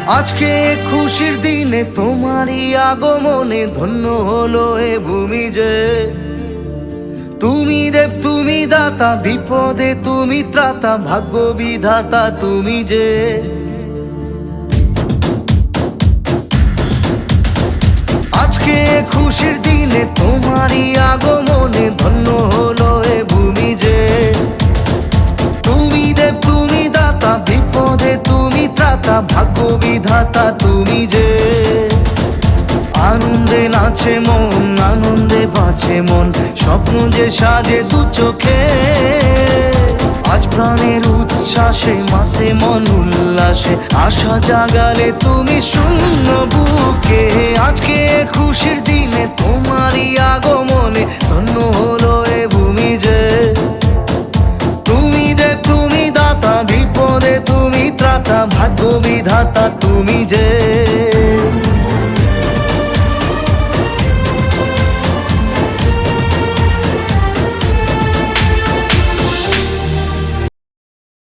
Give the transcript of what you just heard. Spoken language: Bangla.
আজকে খুশির দিনে তোমারই আগমনে ধন্য হলো এ ভূমি যে। তুমি দেব তুমি দাতা, বিপদে তুমি ত্রাতা, ভাগ্য বিধাতা তুমি যে। আজকে খুশির দিনে তোমারই আগমনে ধন্য হলো এ ভূমি যে। তুমি দেব তুমি দাতা, বিপদে তুমি ত্রাতা, ভাগ্য বিধাতা তুমি যে। আনন্দে নাচে মন, আনন্দে বাঁচে মন, স্বপ্ন যে সাজে দু চোখে। আজ প্রাণের উচ্ছ্বাসে মাতে মন উল্লাসে, আশা জাগালে তুমি শূন্য বুকে। আজকে খুশির দিনে তোমারই আগমনে ধন্য হলো এ ভূমি যে। তুমি দেব তুমি দাতা, বিপদে তুমি ত্রাতা, ভাগ্য বিধাতা তুমি যে।